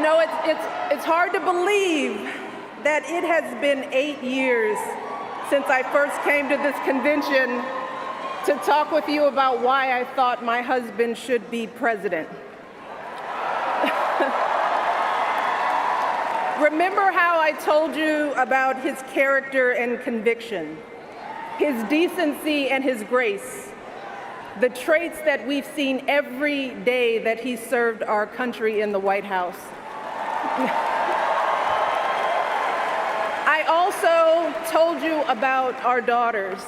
It's hard to believe that it has been 8 years since I first came to this convention to talk with you about why I thought my husband should be president. Remember how I told you about his character and conviction, his decency and his grace, the traits that we've seen every day that he served our country in the White House. I also told you about our daughters,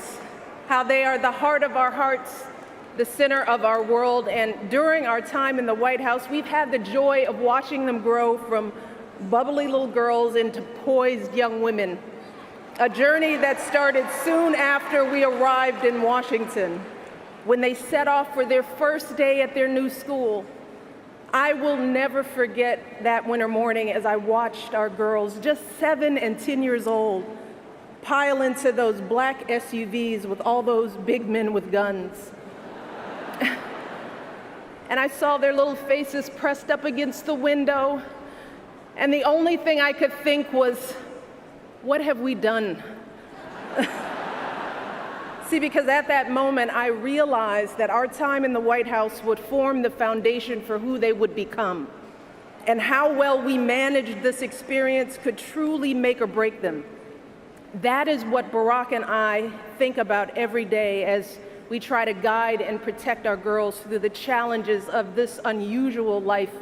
how they are the heart of our hearts, the center of our world, and during our time in the White House, we've had the joy of watching them grow from bubbly little girls into poised young women, a journey that started soon after we arrived in Washington, when they set off for their first day at their new school. I will never forget that winter morning as I watched our girls, just 7 and 10 years old, pile into those black SUVs with all those big men with guns. And I saw their little faces pressed up against the window, and the only thing I could think was, what have we done? See, because at that moment, I realized that our time in the White House would form the foundation for who they would become, and how well we managed this experience could truly make or break them. That is what Barack and I think about every day as we try to guide and protect our girls through the challenges of this unusual life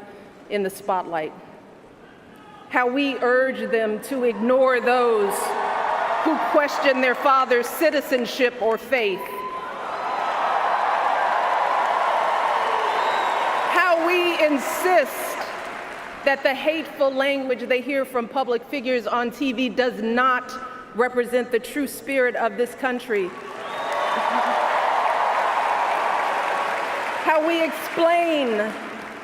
in the spotlight. How we urge them to ignore those who question their father's citizenship or faith. How we insist that the hateful language they hear from public figures on TV does not represent the true spirit of this country. How we explain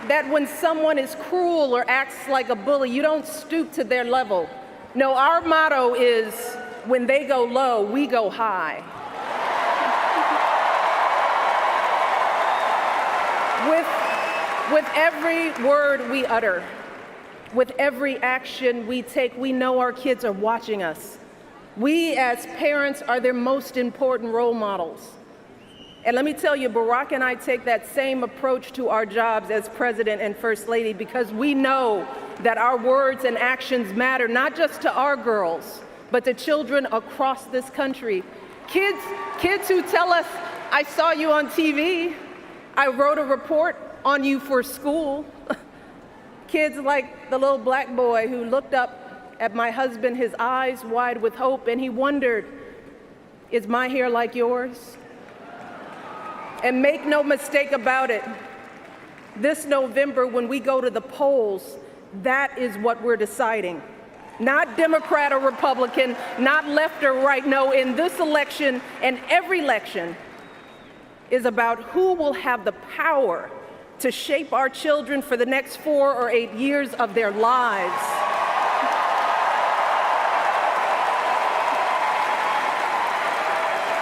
that when someone is cruel or acts like a bully, you don't stoop to their level. No, our motto is, when they go low, we go high. With every word we utter, with every action we take, we know our kids are watching us. We as parents are their most important role models. And let me tell you, Barack and I take that same approach to our jobs as President and First Lady, because we know that our words and actions matter, not just to our girls, but to children across this country. Kids who tell us, I saw you on TV, I wrote a report on you for school. Kids like the little black boy who looked up at my husband, his eyes wide with hope, and he wondered, is my hair like yours? And make no mistake about it, this November when we go to the polls, that is what we're deciding. Not Democrat or Republican, not left or right. No, in this election and every election is about who will have the power to shape our children for the next 4 or 8 years of their lives.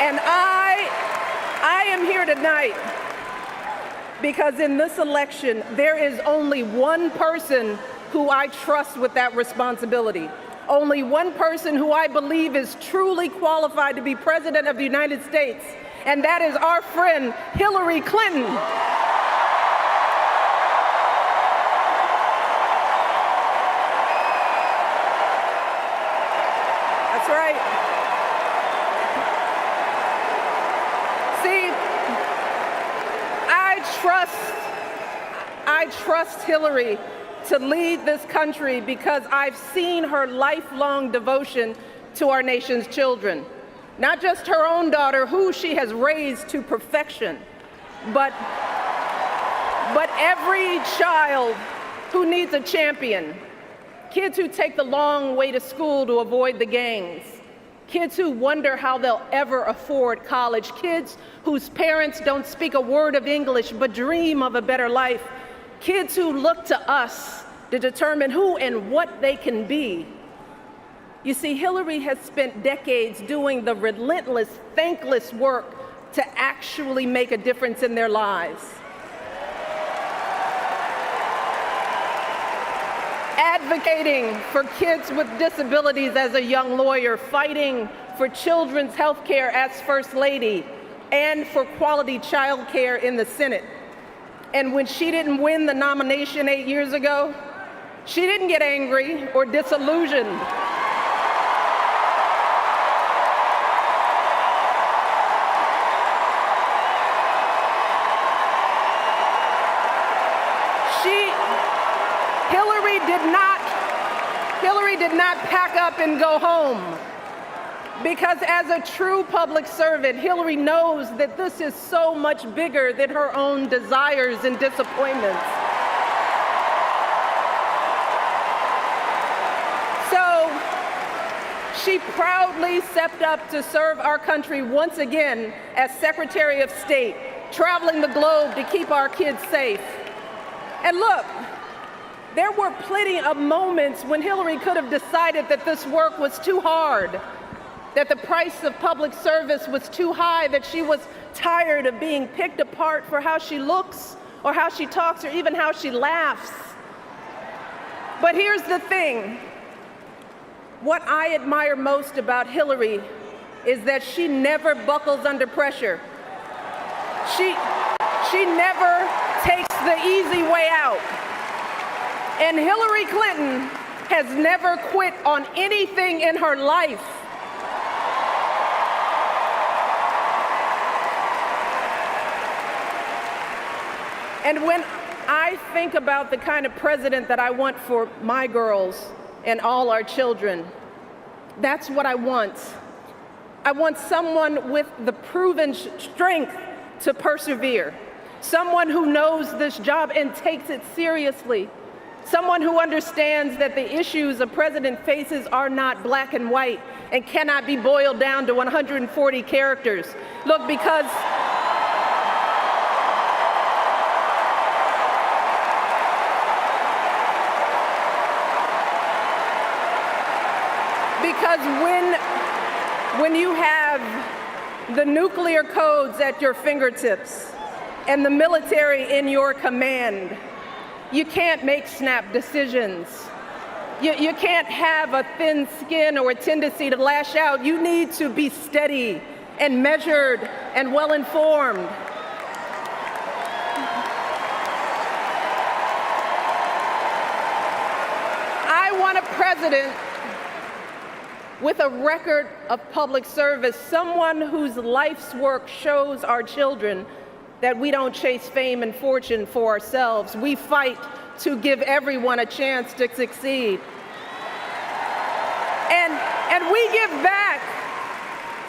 And I am here tonight because in this election, there is only one person who I trust with that responsibility. Only one person who I believe is truly qualified to be President of the United States, and that is our friend, Hillary Clinton. That's right. See, I trust Hillary to lead this country because I've seen her lifelong devotion to our nation's children. Not just her own daughter, who she has raised to perfection, but every child who needs a champion. Kids who take the long way to school to avoid the gangs. Kids who wonder how they'll ever afford college. Kids whose parents don't speak a word of English but dream of a better life. Kids who look to us to determine who and what they can be. You see, Hillary has spent decades doing the relentless, thankless work to actually make a difference in their lives. advocating for kids with disabilities as a young lawyer, fighting for children's health care as First Lady, and for quality child care in the Senate. And when she didn't win the nomination 8 years ago, she didn't get angry or disillusioned. Hillary did not pack up and go home, because as a true public servant, Hillary knows that this is so much bigger than her own desires and disappointments. So she proudly stepped up to serve our country once again as Secretary of State, traveling the globe to keep our kids safe. And look, there were plenty of moments when Hillary could have decided that this work was too hard, that the price of public service was too high, that she was tired of being picked apart for how she looks or how she talks or even how she laughs. But here's the thing. What I admire most about Hillary is that she never buckles under pressure. She never takes the easy way out. And Hillary Clinton has never quit on anything in her life. And when I think about the kind of president that I want for my girls and all our children, that's what I want. I want someone with the proven strength to persevere, someone who knows this job and takes it seriously, someone who understands that the issues a president faces are not black and white and cannot be boiled down to 140 characters. Look, because when you have the nuclear codes at your fingertips and the military in your command, you can't make snap decisions. You can't have a thin skin or a tendency to lash out. You need to be steady and measured and well-informed. I want a president with a record of public service, someone whose life's work shows our children that we don't chase fame and fortune for ourselves. We fight to give everyone a chance to succeed. And we give back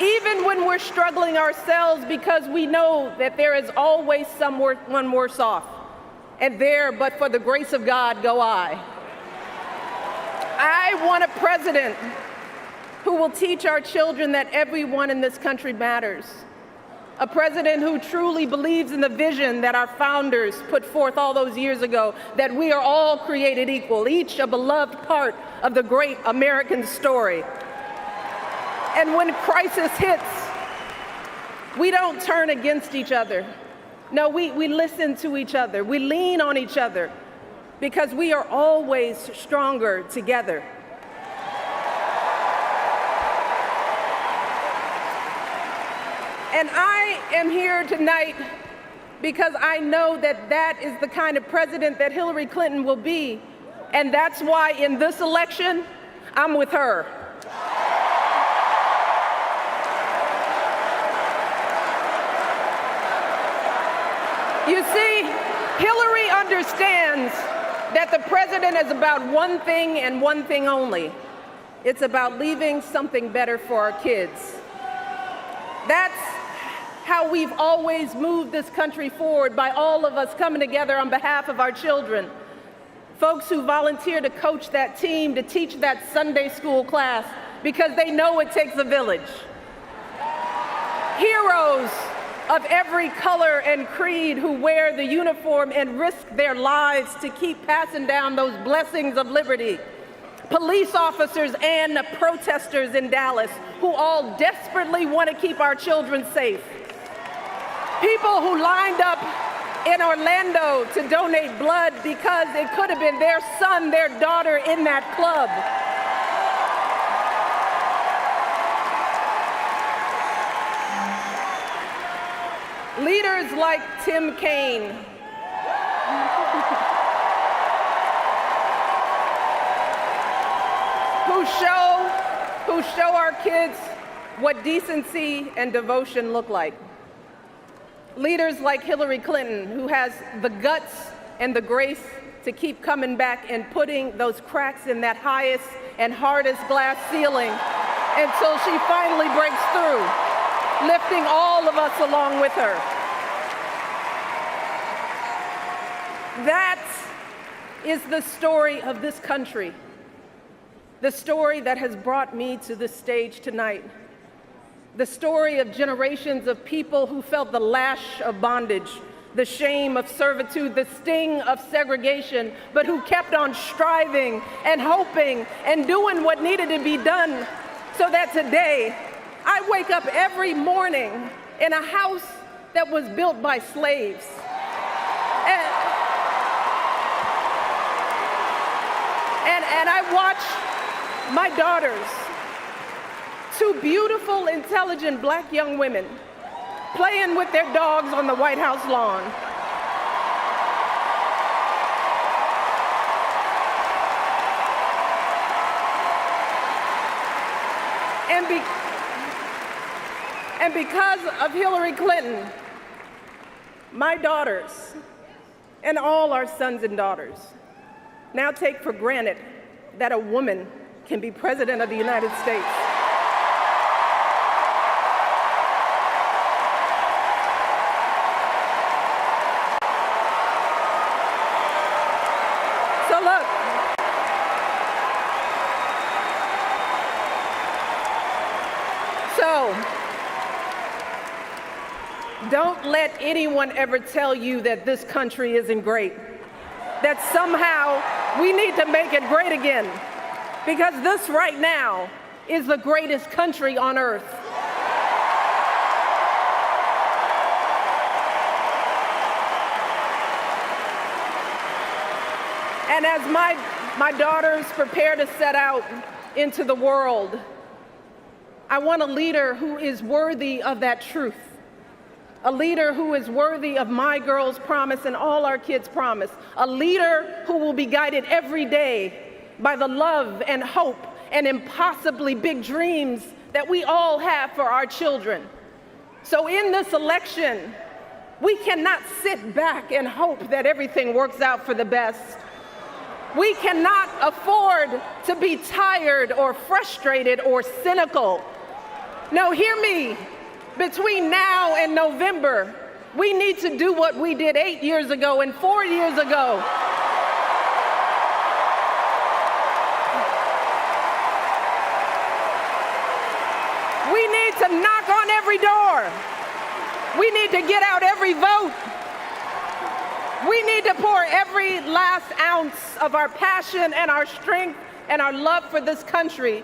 even when we're struggling ourselves, because we know that there is always someone worse off. And there, but for the grace of God, go I. I want a president who will teach our children that everyone in this country matters. A president who truly believes in the vision that our founders put forth all those years ago, that we are all created equal, each a beloved part of the great American story. And when crisis hits, we don't turn against each other. No, we listen to each other. We lean on each other, because we are always stronger together. And I am here tonight because I know that that is the kind of president that Hillary Clinton will be. And that's why in this election, I'm with her. You see, Hillary understands that the president is about one thing and one thing only. It's about leaving something better for our kids. That's how we've always moved this country forward, by all of us coming together on behalf of our children. Folks who volunteer to coach that team, to teach that Sunday school class, because they know it takes a village. Heroes of every color and creed who wear the uniform and risk their lives to keep passing down those blessings of liberty. Police officers and protesters in Dallas who all desperately want to keep our children safe. People who lined up in Orlando to donate blood because it could have been their son, their daughter in that club. Leaders like Tim Kaine, who show our kids what decency and devotion look like. Leaders like Hillary Clinton, who has the guts and the grace to keep coming back and putting those cracks in that highest and hardest glass ceiling until she finally breaks through, lifting all of us along with her. That is the story of this country, the story that has brought me to this stage tonight, the story of generations of people who felt the lash of bondage, the shame of servitude, the sting of segregation, but who kept on striving and hoping and doing what needed to be done so that today I wake up every morning in a house that was built by slaves. And I watch my daughters, two beautiful, intelligent black young women, playing with their dogs on the White House lawn. And because of Hillary Clinton, my daughters and all our sons and daughters now take for granted that a woman can be president of the United States. So look, don't let anyone ever tell you that this country isn't great, that somehow we need to make it great again, because this right now is the greatest country on earth. And as my daughters prepare to set out into the world, I want a leader who is worthy of that truth. A leader who is worthy of my girls' promise and all our kids' promise. A leader who will be guided every day by the love and hope and impossibly big dreams that we all have for our children. So in this election, we cannot sit back and hope that everything works out for the best. We cannot afford to be tired or frustrated or cynical. No, hear me. Between now and November, we need to do what we did 8 years ago and 4 years ago. We need to knock on every door. We need to get out every vote. We need to pour every last ounce of our passion and our strength and our love for this country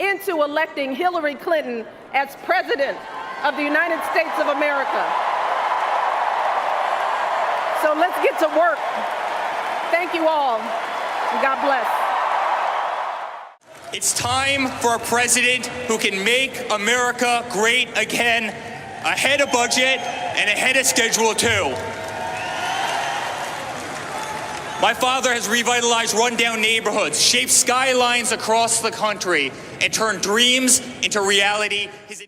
into electing Hillary Clinton as president of the United States of America. So let's get to work. Thank you all, and God bless. It's time for a president who can make America great again, ahead of budget and ahead of schedule too. My father has revitalized rundown neighborhoods, shaped skylines across the country, and turned dreams into reality.